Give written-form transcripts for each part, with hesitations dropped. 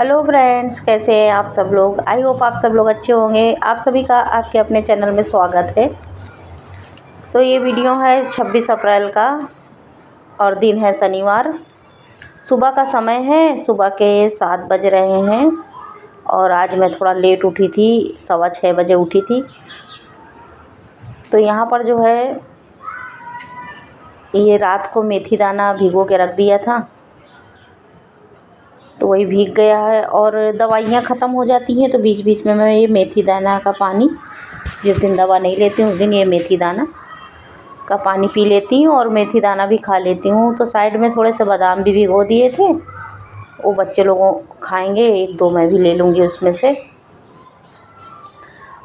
Hello friends, कैसे हैं आप सब लोग। आई होप आप सब लोग अच्छे होंगे। आप सभी का आपके अपने चैनल में स्वागत है। तो ये वीडियो है 26 अप्रैल का और दिन है शनिवार। सुबह का समय है, सुबह के 7 बज रहे हैं और आज मैं थोड़ा लेट उठी थी, 6:15 बजे उठी थी। तो यहाँ पर जो है ये रात को मेथी दाना भिगो के रख दिया था, तो वही भीग गया है। और दवाइयाँ ख़त्म हो जाती हैं तो बीच बीच में मैं ये मेथी दाना का पानी, जिस दिन दवा नहीं लेती हूँ उस दिन ये मेथी दाना का पानी पी लेती हूँ और मेथी दाना भी खा लेती हूँ। तो साइड में थोड़े से बादाम भी भिगो दिए थे, वो बच्चे लोगों खाएंगे, 1-2 मैं भी ले लूँगी उसमें से।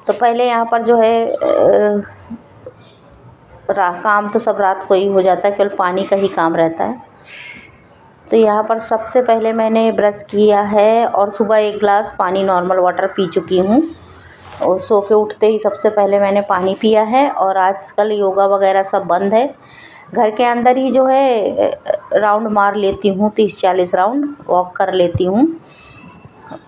तो पहले यहाँ पर जो है काम तो सब रात को ही हो जाता है, केवल पानी का ही काम रहता है। तो यहाँ पर सबसे पहले मैंने ब्रश किया है और सुबह 1 गिलास पानी नॉर्मल वाटर पी चुकी हूँ और सो के उठते ही सबसे पहले मैंने पानी पिया है। और आजकल योगा वगैरह सब बंद है, घर के अंदर ही जो है राउंड मार लेती हूँ, 30-40 राउंड वॉक कर लेती हूँ।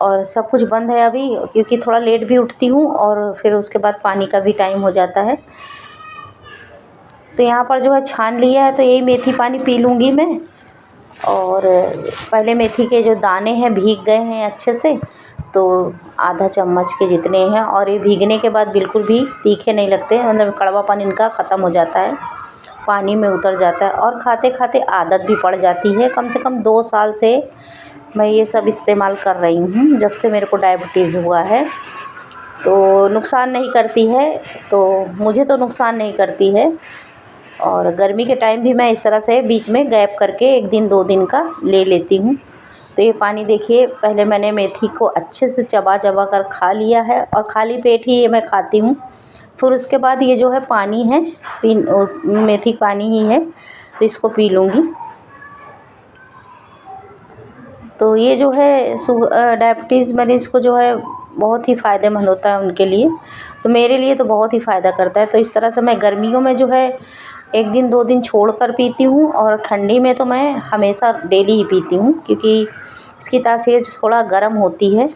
और सब कुछ बंद है अभी, क्योंकि थोड़ा लेट भी उठती हूँ और फिर उसके बाद पानी का भी टाइम हो जाता है। तो यहाँ पर जो है छान लिया है, तो यही मेथी पानी पी लूँगी मैं। और पहले मेथी के जो दाने हैं भीग गए हैं अच्छे से, तो आधा चम्मच के जितने हैं। और ये भीगने के बाद बिल्कुल भी तीखे नहीं लगते, मतलब कड़वापन इनका ख़त्म हो जाता है, पानी में उतर जाता है और खाते खाते आदत भी पड़ जाती है। कम से कम 2 साल से मैं ये सब इस्तेमाल कर रही हूँ, जब से मेरे को डायबिटीज़ हुआ है। तो नुकसान नहीं करती है, तो मुझे तो नुकसान नहीं करती है। और गर्मी के टाइम भी मैं इस तरह से बीच में गैप करके 1 दिन 2 दिन का ले लेती हूँ। तो ये पानी देखिए, पहले मैंने मेथी को अच्छे से चबा चबा कर खा लिया है और खाली पेट ही ये मैं खाती हूँ। फिर उसके बाद ये जो है पानी है, मेथी पानी ही है, तो इसको पी लूँगी। तो ये जो है डायबिटीज़ मरीज़ को जो है बहुत ही फ़ायदेमंद होता है उनके लिए, तो मेरे लिए तो बहुत ही फ़ायदा करता है। तो इस तरह से मैं गर्मियों में जो है 1 दिन 2 दिन छोड़ कर पीती हूँ और ठंडी में तो मैं हमेशा डेली ही पीती हूँ, क्योंकि इसकी तासीर थोड़ा गर्म होती है,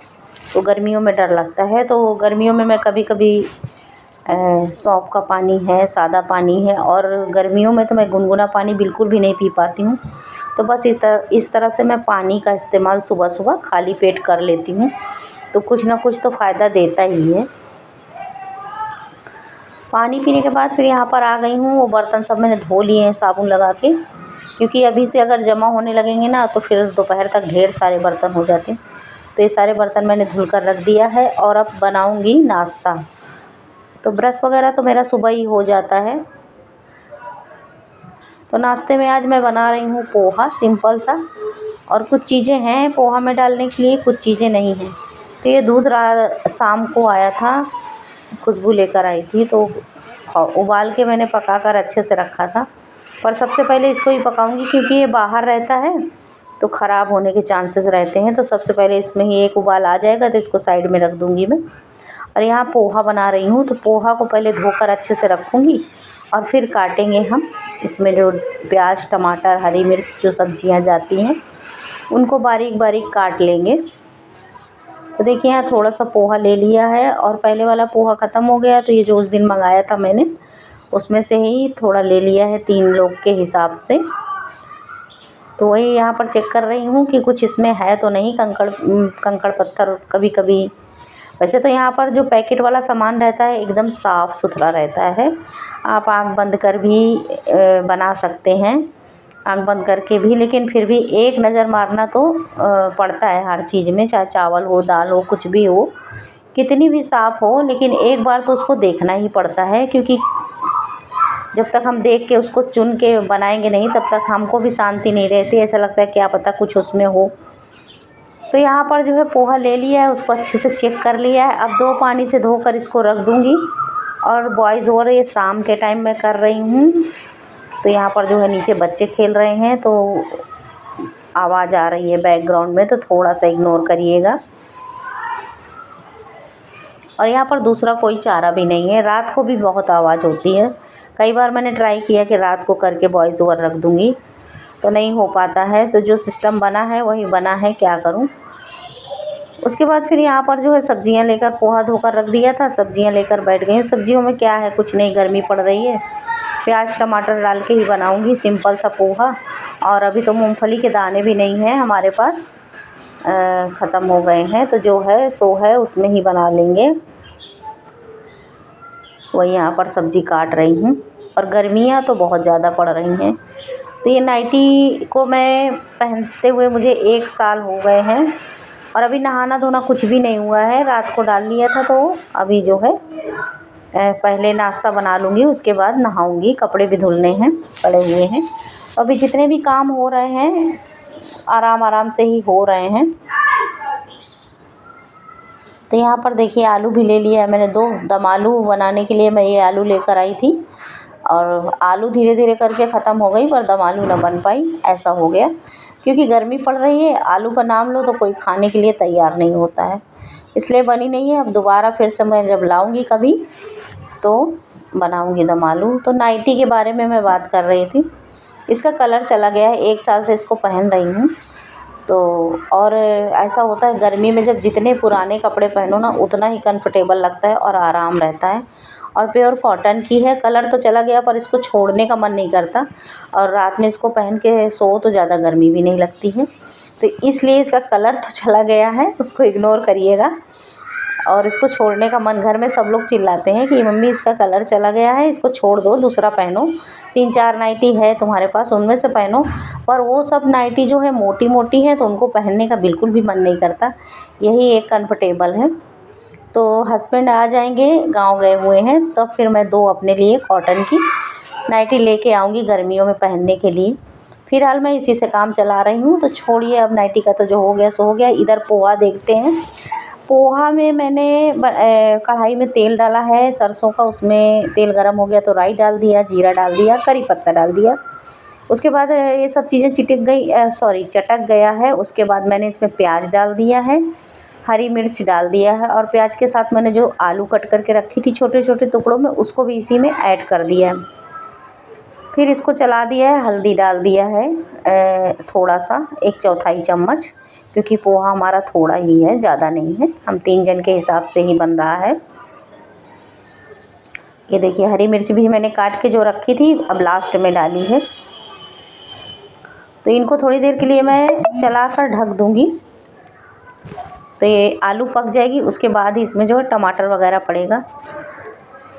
तो गर्मियों में डर लगता है। तो गर्मियों में मैं कभी कभी सौंफ का पानी है, सादा पानी है, और गर्मियों में तो मैं गुनगुना पानी बिल्कुल भी नहीं पी पाती हूँ। तो बस इस तरह से मैं पानी का इस्तेमाल सुबह सुबह खाली पेट कर लेती हूँ, तो कुछ ना कुछ तो फ़ायदा देता ही है। पानी पीने के बाद फिर यहाँ पर आ गई हूँ, वो बर्तन सब मैंने धो लिए हैं साबुन लगा के, क्योंकि अभी से अगर जमा होने लगेंगे ना तो फिर दोपहर तक ढेर सारे बर्तन हो जाते हैं। तो ये सारे बर्तन मैंने धुल कर रख दिया है और अब बनाऊँगी नाश्ता। तो ब्रश वगैरह तो मेरा सुबह ही हो जाता है। तो नाश्ते में आज मैं बना रही हूँ पोहा, सिंपल सा, और कुछ चीज़ें हैं पोहा में डालने के लिए, कुछ चीज़ें नहीं हैं। तो ये दूध शाम को आया था, खुशबू लेकर आई थी, तो उबाल के मैंने पका कर अच्छे से रखा था। पर सबसे पहले इसको ही पकाऊंगी, क्योंकि ये बाहर रहता है तो ख़राब होने के चांसेस रहते हैं। तो सबसे पहले इसमें ही एक उबाल आ जाएगा तो इसको साइड में रख दूँगी मैं। और यहाँ पोहा बना रही हूँ, तो पोहा को पहले धोकर अच्छे से रखूँगी और फिर काटेंगे हम। इसमें जो प्याज, टमाटर, हरी मिर्च, जो सब्जियाँ जाती हैं उनको बारीक बारीक काट लेंगे। तो देखिए यहाँ थोड़ा सा पोहा ले लिया है और पहले वाला पोहा ख़त्म हो गया, तो ये जो उस दिन मंगाया था मैंने उसमें से ही थोड़ा ले लिया है, 3 लोग के हिसाब से। तो वही यहाँ पर चेक कर रही हूँ कि कुछ इसमें है तो नहीं, कंकड़ पत्थर कभी कभी। वैसे तो यहाँ पर जो पैकेट वाला सामान रहता है एकदम साफ़ सुथरा रहता है, आप आँख बंद कर भी बना सकते हैं, आँख बंद करके भी। लेकिन फिर भी एक नज़र मारना तो पड़ता है हर चीज़ में, चाहे चावल हो, दाल हो, कुछ भी हो, कितनी भी साफ़ हो, लेकिन एक बार तो उसको देखना ही पड़ता है। क्योंकि जब तक हम देख के उसको चुन के बनाएंगे नहीं, तब तक हमको भी शांति नहीं रहती, ऐसा लगता है क्या पता कुछ उसमें हो। तो यहाँ पर जो है पोहा ले लिया है, उसको अच्छे से चेक कर लिया है। अब 2 पानी से धोकर इसको रख दूँगी। और बॉयज़ और ये शाम के टाइम में कर रही हूँ। तो यहाँ पर जो है नीचे बच्चे खेल रहे हैं, तो आवाज़ आ रही है बैकग्राउंड में, तो थोड़ा सा इग्नोर करिएगा। और यहाँ पर दूसरा कोई चारा भी नहीं है, रात को भी बहुत आवाज़ होती है। कई बार मैंने ट्राई किया कि रात को करके वॉइस ओवर रख दूँगी, तो नहीं हो पाता है। तो जो सिस्टम बना है वही बना है, क्या करूँ। उसके बाद फिर यहाँ पर जो है सब्जियाँ लेकर, पोहा धोकर रख दिया था, सब्जियाँ लेकर बैठ गई हूँ। सब्जियों में क्या है, कुछ नहीं, गर्मी पड़ रही है, प्याज टमाटर डाल के ही बनाऊँगी सिंपल सा पोहा। और अभी तो मूंगफली के दाने भी नहीं हैं हमारे पास, ख़त्म हो गए हैं, तो जो है सो है उसमें ही बना लेंगे। वही यहाँ पर सब्ज़ी काट रही हूँ, और गर्मियाँ तो बहुत ज़्यादा पड़ रही हैं। तो ये नाइटी को मैं पहनते हुए मुझे 1 साल हो गए हैं, और अभी नहाना धोना कुछ भी नहीं हुआ है। रात को डाल लिया था, तो अभी जो है पहले नाश्ता बना लूँगी, उसके बाद नहाऊँगी। कपड़े भी धुलने हैं, पड़े हुए हैं। अभी जितने भी काम हो रहे हैं आराम आराम से ही हो रहे हैं। तो यहाँ पर देखिए आलू भी ले लिया है मैंने, 2 दम आलू बनाने के लिए मैं ये आलू लेकर आई थी, और आलू धीरे धीरे करके ख़त्म हो गई, पर दम आलू ना बन पाई, ऐसा हो गया। क्योंकि गर्मी पड़ रही है, आलू का नाम लो तो कोई खाने के लिए तैयार नहीं होता है, इसलिए बनी नहीं है। अब दोबारा फिर से मैं जब लाऊंगी कभी तो बनाऊंगी दम आलू। तो नाइटी के बारे में मैं बात कर रही थी। इसका कलर चला गया है, 1 साल से इसको पहन रही हूँ। तो और ऐसा होता है गर्मी में, जब जितने पुराने कपड़े पहनो ना उतना ही कंफर्टेबल लगता है और आराम रहता है। और प्योर कॉटन की है, कलर तो चला गया पर इसको छोड़ने का मन नहीं करता, और रात में इसको पहन के सो तो ज़्यादा गर्मी भी नहीं लगती है। तो इसलिए इसका कलर तो चला गया है, उसको इग्नोर करिएगा। और इसको छोड़ने का मन, घर में सब लोग चिल्लाते हैं कि मम्मी इसका कलर चला गया है, इसको छोड़ दो, दूसरा पहनो। 3-4 नाइटी है तुम्हारे पास, उनमें से पहनो। पर वो सब नाइटी जो है मोटी मोटी है, तो उनको पहनने का बिल्कुल भी मन नहीं करता। यही एक कंफर्टेबल है। तो हस्बैंड आ जाएंगे, गांव गए हुए हैं, तब फिर मैं 2 अपने लिए कॉटन की नाइटी लेके आऊँगी गर्मियों में पहनने के लिए। फ़िलहाल मैं इसी से काम चला रही हूँ। तो छोड़िए, अब नाइटी का तो जो हो गया सो हो गया। इधर पोहा देखते हैं। पोहा में मैंने कढ़ाई में तेल डाला है सरसों का, उसमें तेल गरम हो गया तो राई डाल दिया, जीरा डाल दिया, करी पत्ता डाल दिया। उसके बाद ये सब चीज़ें चटक गया है। उसके बाद मैंने इसमें प्याज डाल दिया है, हरी मिर्च डाल दिया है, और प्याज के साथ मैंने जो आलू कट करके रखी थी छोटे छोटे टुकड़ों में, उसको भी इसी में ऐड कर दिया है। फिर इसको चला दिया है, हल्दी डाल दिया है थोड़ा सा, 1/4 चम्मच, क्योंकि पोहा हमारा थोड़ा ही है, ज़्यादा नहीं है, हम 3 जन के हिसाब से ही बन रहा है। ये देखिए हरी मिर्च भी मैंने काट के जो रखी थी अब लास्ट में डाली है। तो इनको थोड़ी देर के लिए मैं चलाकर ढक दूँगी, तो ये आलू पक जाएगी। उसके बाद ही इसमें जो है टमाटर वगैरह पड़ेगा।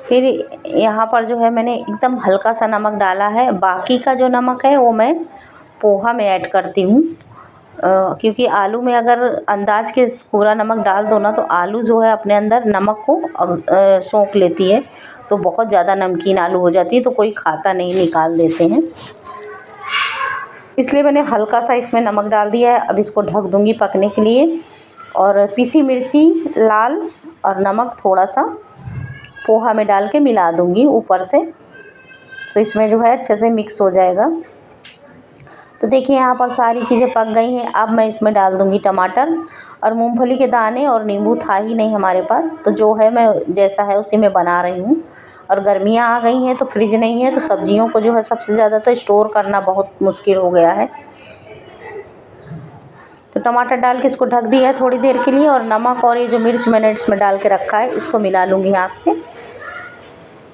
फिर यहाँ पर जो है मैंने एकदम हल्का सा नमक डाला है, बाकी का जो नमक है वो मैं पोहा में ऐड करती हूँ। क्योंकि आलू में अगर अंदाज के पूरा नमक डाल दो ना, तो आलू जो है अपने अंदर नमक को सोख लेती है, तो बहुत ज़्यादा नमकीन आलू हो जाती है, तो कोई खाता नहीं, निकाल देते हैं। इसलिए मैंने हल्का सा इसमें नमक डाल दिया है। अब इसको ढक दूँगी पकने के लिए, और पीसी मिर्ची, लाल और नमक थोड़ा सा पोहा में डाल के मिला दूँगी ऊपर से, तो इसमें जो है अच्छे से मिक्स हो जाएगा। तो देखिए यहाँ पर सारी चीज़ें पक गई हैं। अब मैं इसमें डाल दूँगी टमाटर और मूंगफली के दाने, और नींबू था ही नहीं हमारे पास, तो जो है मैं जैसा है उसी में बना रही हूँ। और गर्मियाँ आ गई हैं तो फ्रिज नहीं है, तो सब्जियों को जो है सबसे ज़्यादा तो स्टोर करना बहुत मुश्किल हो गया है। तो टमाटर डाल के इसको ढक दिया है थोड़ी देर के लिए, और नमक और ये जो मिर्च मैंने इसमें डाल के रखा है इसको मिला लूँगी हाथ से,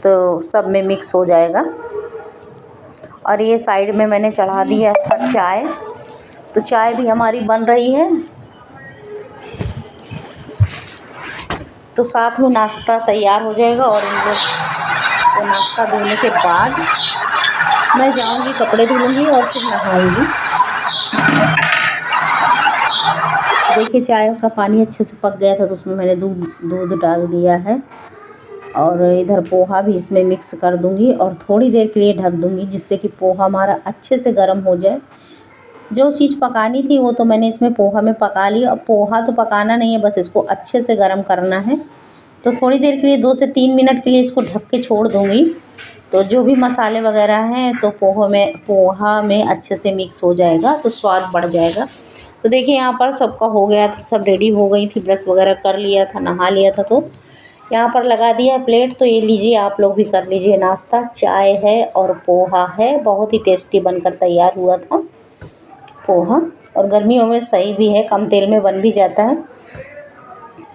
तो सब में मिक्स हो जाएगा। और ये साइड में मैंने चढ़ा दिया है चाय, तो चाय भी हमारी बन रही है। तो साथ में नाश्ता तैयार हो जाएगा, और इन लोग को नाश्ता देने के बाद मैं जाऊंगी, कपड़े धुलूँगी और फिर नहाऊंगी। देखिए चाय का पानी अच्छे से पक गया था, तो उसमें मैंने दूध डाल दिया है, और इधर पोहा भी इसमें मिक्स कर दूंगी और थोड़ी देर के लिए ढक दूंगी, जिससे कि पोहा हमारा अच्छे से गर्म हो जाए। जो चीज़ पकानी थी वो तो मैंने इसमें पोहा में पका ली। अब पोहा तो पकाना नहीं है, बस इसको अच्छे से गर्म करना है। तो थोड़ी देर के लिए 2 से 3 मिनट के लिए इसको ढक के छोड़ दूँगी, तो जो भी मसाले वगैरह हैं तो पोहा में अच्छे से मिक्स हो जाएगा, तो स्वाद बढ़ जाएगा। तो देखिए यहाँ पर सबका हो गया था, सब रेडी हो गई थी, ब्रश वगैरह कर लिया था, नहा लिया था, तो यहाँ पर लगा दिया है प्लेट। तो ये लीजिए, आप लोग भी कर लीजिए नाश्ता। चाय है और पोहा है, बहुत ही टेस्टी बनकर तैयार हुआ था पोहा, और गर्मियों में सही भी है, कम तेल में बन भी जाता है।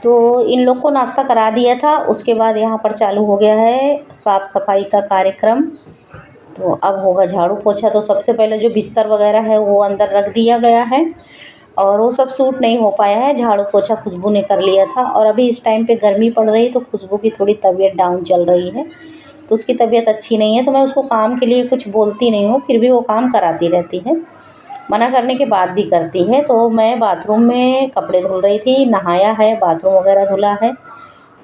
तो इन लोग को नाश्ता करा दिया था। उसके बाद यहाँ पर चालू हो गया है साफ़ सफाई का कार्यक्रम। तो अब होगा झाड़ू पोछा। तो सबसे पहले जो बिस्तर वगैरह है वो अंदर रख दिया गया है और वो सब सूट नहीं हो पाया है। झाड़ू पोछा खुशबू ने कर लिया था और अभी इस टाइम पे गर्मी पड़ रही है तो खुशबू की थोड़ी तबीयत डाउन चल रही है, तो उसकी तबीयत अच्छी नहीं है। तो मैं उसको काम के लिए कुछ बोलती नहीं हूँ, फिर भी वो काम कराती रहती है, मना करने के बाद भी करती है। तो मैं बाथरूम में कपड़े धुल रही थी, नहाया है, बाथरूम वगैरह धुला है।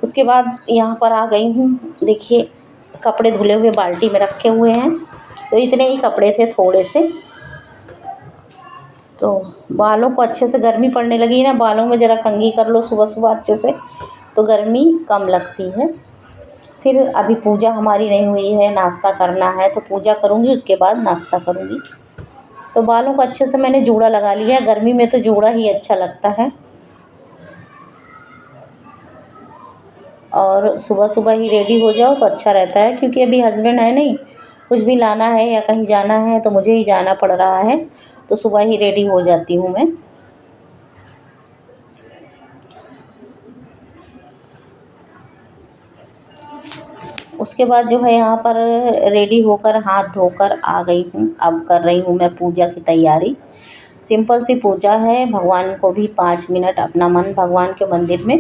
उसके बाद यहाँ पर आ गई हूँ। देखिए कपड़े धुले हुए बाल्टी में रखे हुए हैं। तो इतने ही कपड़े थे थोड़े से। तो बालों को अच्छे से गर्मी पड़ने लगी ना, बालों में ज़रा कंघी कर लो सुबह सुबह अच्छे से, तो गर्मी कम लगती है। फिर अभी पूजा हमारी नहीं हुई है, नाश्ता करना है, तो पूजा करूँगी उसके बाद नाश्ता करूँगी। तो बालों को अच्छे से मैंने जूड़ा लगा लिया है। गर्मी में तो जूड़ा ही अच्छा लगता है और सुबह सुबह ही रेडी हो जाओ तो अच्छा रहता है, क्योंकि अभी हस्बैंड है नहीं, कुछ भी लाना है या कहीं जाना है तो मुझे ही जाना पड़ रहा है। तो सुबह ही रेडी हो जाती हूँ मैं। उसके बाद जो है यहाँ पर रेडी होकर हाथ धोकर आ गई हूँ। अब कर रही हूँ मैं पूजा की तैयारी। सिंपल सी पूजा है। भगवान को भी 5 मिनट अपना मन भगवान के मंदिर में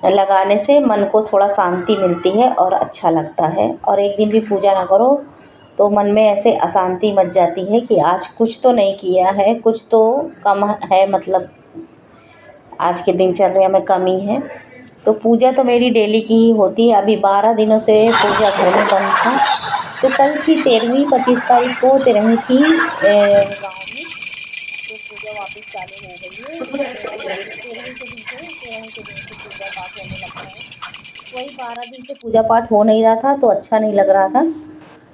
लगाने से मन को थोड़ा शांति मिलती है और अच्छा लगता है। और एक दिन भी पूजा ना करो तो मन में ऐसे अशांति मच जाती है कि आज कुछ तो नहीं किया है, कुछ तो कम है, मतलब आज के दिनचर्या में कमी है। तो पूजा तो मेरी डेली की ही होती है। अभी 12 दिनों से पूजा घर में बंद था। तो कल थी 13वीं, 25 तारीख को 13वीं थी गाँव में। तो पूजा वापस चालू हो गई है। 13वीं के दिन से 13वीं के दिन से पूजा पाठ होने लगता है। वही 12 दिन से पूजा पाठ हो नहीं रहा था तो अच्छा नहीं लग रहा था।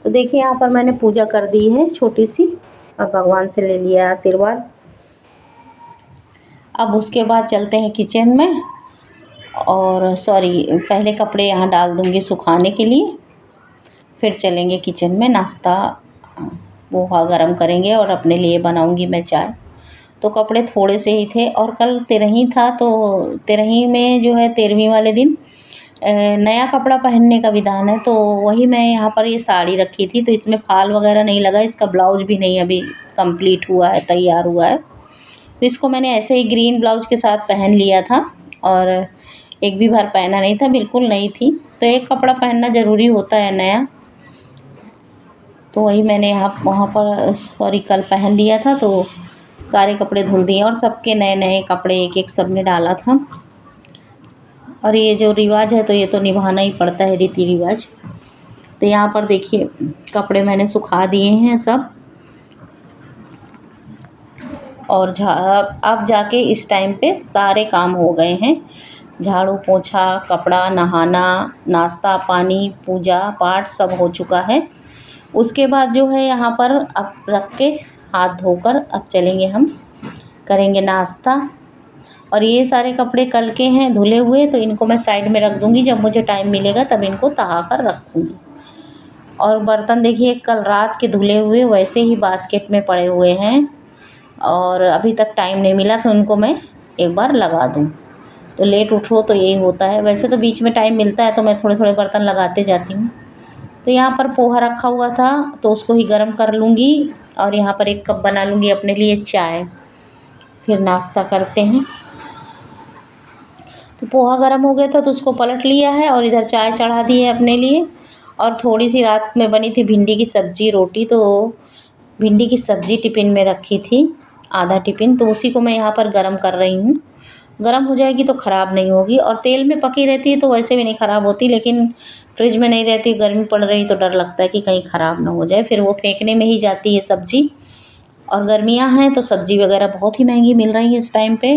तो देखिए यहाँ पर मैंने पूजा कर दी है छोटी सी और भगवान से ले लिया आशीर्वाद। अब उसके बाद चलते हैं किचन में और पहले कपड़े यहाँ डाल दूँगी सुखाने के लिए, फिर चलेंगे किचन में नाश्ता पोहा गरम करेंगे और अपने लिए बनाऊँगी मैं चाय। तो कपड़े थोड़े से ही थे और कल 13वीं था तो 13वीं में जो है 13वीं वाले दिन नया कपड़ा पहनने का विधान है। तो वही मैं यहाँ पर ये साड़ी रखी थी, तो इसमें फाल वगैरह नहीं लगा, इसका ब्लाउज भी नहीं अभी कंप्लीट हुआ है, तैयार हुआ है। तो इसको मैंने ऐसे ही ग्रीन ब्लाउज के साथ पहन लिया था और एक भी बार पहना नहीं था, बिल्कुल नई थी। तो एक कपड़ा पहनना ज़रूरी होता है नया। तो वही मैंने वहाँ पर कल पहन लिया था। तो सारे कपड़े धुल दिए और सबके नए नए कपड़े एक एक सब ने डाला था। और ये जो रिवाज है तो ये तो निभाना ही पड़ता है, रीति रिवाज। तो यहाँ पर देखिए कपड़े मैंने सुखा दिए हैं सब। और अब जाके इस टाइम पे सारे काम हो गए हैं। झाड़ू पोछा, कपड़ा, नहाना, नाश्ता पानी, पूजा पाठ सब हो चुका है। उसके बाद जो है यहाँ पर अब रख के हाथ धोकर अब चलेंगे हम, करेंगे नाश्ता। और ये सारे कपड़े कल के हैं धुले हुए, तो इनको मैं साइड में रख दूँगी, जब मुझे टाइम मिलेगा तब इनको तहा कर रखूँगी। और बर्तन देखिए कल रात के धुले हुए वैसे ही बास्केट में पड़े हुए हैं और अभी तक टाइम नहीं मिला कि उनको मैं एक बार लगा दूँ। तो लेट उठो तो यही होता है। वैसे तो बीच में टाइम मिलता है तो मैं थोड़े थोड़े बर्तन लगाते जाती हूँ। तो यहाँ पर पोहा रखा हुआ था तो उसको ही गर्म कर लूँगी और यहाँ पर एक कप बना लूँगी अपने लिए चाय, फिर नाश्ता करते हैं। तो पोहा गर्म हो गया था तो उसको पलट लिया है और इधर चाय चढ़ा दी है अपने लिए। और थोड़ी सी रात में बनी थी भिंडी की सब्ज़ी रोटी, तो भिंडी की सब्ज़ी टिफ़िन में रखी थी, आधा टिफ़िन, तो उसी को मैं यहाँ पर गर्म कर रही हूँ। गर्म हो जाएगी तो ख़राब नहीं होगी और तेल में पकी रहती है तो वैसे भी नहीं ख़राब होती, लेकिन फ्रिज में नहीं रहती, गर्मी पड़ रही तो डर लगता है कि कहीं ख़राब ना हो जाए, फिर वो फेंकने में ही जाती है सब्ज़ी। और गर्मियाँ हैं तो सब्ज़ी वगैरह बहुत ही महंगी मिल रही है इस टाइम पे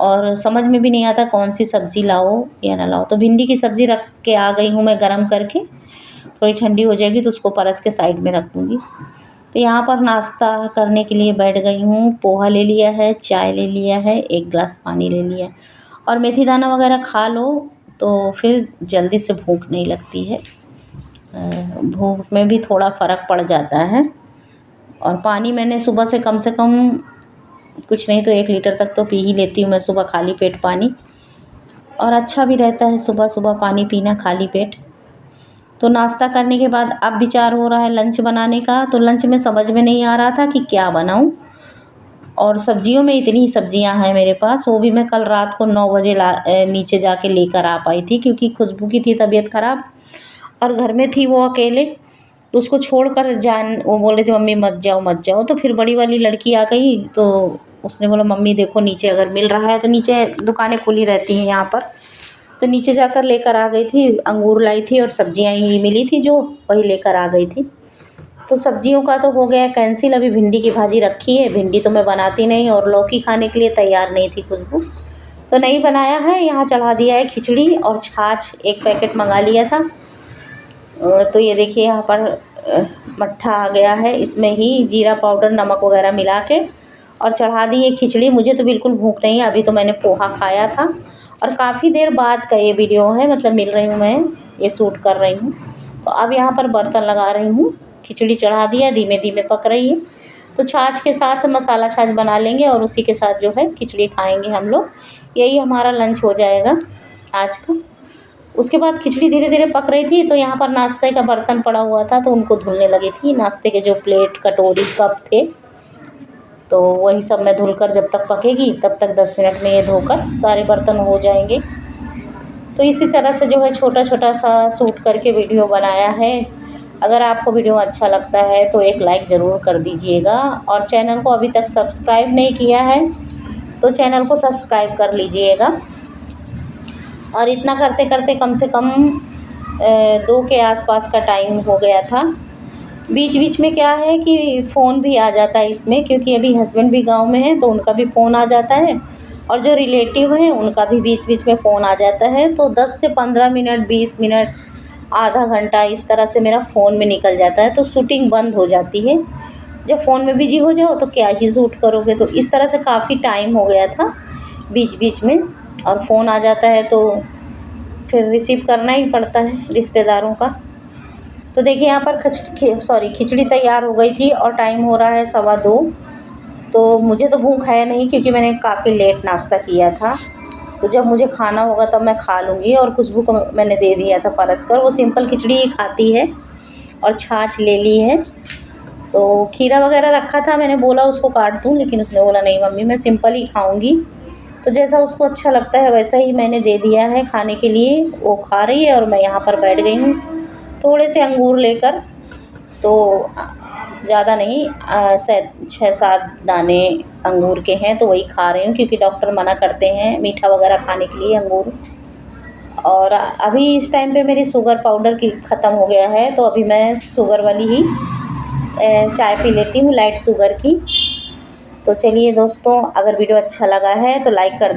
और समझ में भी नहीं आता कौन सी सब्ज़ी लाओ या ना लाओ। तो भिंडी की सब्ज़ी रख के आ गई हूँ मैं गरम करके, थोड़ी ठंडी हो जाएगी तो उसको परस के साइड में रख दूँगी। तो यहाँ पर नाश्ता करने के लिए बैठ गई हूँ। पोहा ले लिया है, चाय ले लिया है, एक गिलास पानी ले लिया है और मेथी दाना वगैरह खा लो तो फिर जल्दी से भूख नहीं लगती है, भूख में भी थोड़ा फ़र्क पड़ जाता है। और पानी मैंने सुबह से कम कुछ नहीं तो 1 लीटर तक तो पी ही लेती हूँ मैं सुबह खाली पेट पानी। और अच्छा भी रहता है सुबह सुबह पानी पीना खाली पेट। तो नाश्ता करने के बाद अब विचार हो रहा है लंच बनाने का। तो लंच में समझ में नहीं आ रहा था कि क्या बनाऊं, और सब्जियों में इतनी सब्जियां हैं मेरे पास, वो भी मैं कल रात को 9 बजे नीचे जाके लेकर आ पाई थी, क्योंकि खुशबू की थी तबीयत ख़राब और घर में थी वो अकेले। तो उसको छोड़कर वो बोल रहे थे मम्मी मत जाओ मत जाओ। तो फिर बड़ी वाली लड़की आ गई, तो उसने बोला मम्मी देखो नीचे अगर मिल रहा है, तो नीचे दुकानें खुली रहती हैं यहाँ पर, तो नीचे जाकर लेकर आ गई थी। अंगूर लाई थी और सब्जियां ही मिली थी जो, वही लेकर आ गई थी। तो सब्जियों का तो हो गया कैंसिल। अभी भिंडी की भाजी रखी है, भिंडी तो मैं बनाती नहीं, और लौकी खाने के लिए तैयार नहीं थी खुशबू, तो नहीं बनाया है। यहाँ चढ़ा दिया है खिचड़ी और छाछ, एक पैकेट मंगा लिया था। तो ये देखिए यहाँ पर मट्ठा आ गया है, इसमें ही जीरा पाउडर नमक वगैरह मिला के और चढ़ा दी है खिचड़ी। मुझे तो बिल्कुल भूख नहीं है, अभी तो मैंने पोहा खाया था, और काफ़ी देर बाद का ये वीडियो है, मतलब मिल रही हूँ मैं, ये शूट कर रही हूँ। तो अब यहाँ पर बर्तन लगा रही हूँ, खिचड़ी चढ़ा दिया, धीमे धीमे पक रही है। तो छाछ के साथ मसाला छाछ बना लेंगे और उसी के साथ जो है खिचड़ी खाएंगे हम लोग। यही हमारा लंच हो जाएगा आज का। उसके बाद खिचड़ी धीरे धीरे पक रही थी, तो यहाँ पर नाश्ते का बर्तन पड़ा हुआ था, तो उनको धुलने लगी थी। नाश्ते के जो प्लेट कटोरी कप थे, तो वही सब मैं धुलकर जब तक पकेगी तब तक 10 मिनट में ये धोकर सारे बर्तन हो जाएंगे। तो इसी तरह से जो है छोटा छोटा सा शूट करके वीडियो बनाया है। अगर आपको वीडियो अच्छा लगता है तो एक लाइक ज़रूर कर दीजिएगा, और चैनल को अभी तक सब्सक्राइब नहीं किया है तो चैनल को सब्सक्राइब कर लीजिएगा। और इतना करते करते कम से कम 2 के आसपास का टाइम हो गया था। बीच बीच में क्या है कि फ़ोन भी आ जाता है इसमें, क्योंकि अभी हस्बैंड भी गांव में है तो उनका भी फ़ोन आ जाता है, और जो रिलेटिव हैं उनका भी बीच बीच में फ़ोन आ जाता है। तो 10 से 15 मिनट, 20 मिनट, आधा घंटा इस तरह से मेरा फ़ोन में निकल जाता है, तो शूटिंग बंद हो जाती है। जब फ़ोन में बिजी हो जाओ तो क्या ही शूट करोगे। तो इस तरह से काफ़ी टाइम हो गया था बीच बीच में, और फ़ोन आ जाता है तो फिर रिसीव करना ही पड़ता है रिश्तेदारों का। तो देखिए यहाँ पर खिचड़ी तैयार हो गई थी और टाइम हो रहा है 2:15। तो मुझे तो भूख है नहीं, क्योंकि मैंने काफ़ी लेट नाश्ता किया था। तो जब मुझे खाना होगा तब मैं खा लूँगी। और खुशबू को मैंने दे दिया था परस कर, वो सिंपल खिचड़ी ही खाती है, और छाछ ले ली है। तो खीरा वगैरह रखा था, मैंने बोला उसको काट दूँ, लेकिन उसने बोला नहीं मम्मी मैं सिंपल ही खाऊँगी। तो जैसा उसको अच्छा लगता है वैसा ही मैंने दे दिया है खाने के लिए। वो खा रही है और मैं यहाँ पर बैठ गई हूँ थोड़े से अंगूर लेकर। तो ज़्यादा नहीं, 6-7 दाने अंगूर के हैं, तो वही खा रही हूँ, क्योंकि डॉक्टर मना करते हैं मीठा वगैरह खाने के लिए अंगूर। और अभी इस टाइम पे मेरी शुगर पाउडर की ख़त्म हो गया है, तो अभी मैं शुगर वाली ही चाय पी लेती हूँ, लाइट शुगर की। तो चलिए दोस्तों, अगर वीडियो अच्छा लगा है तो लाइक कर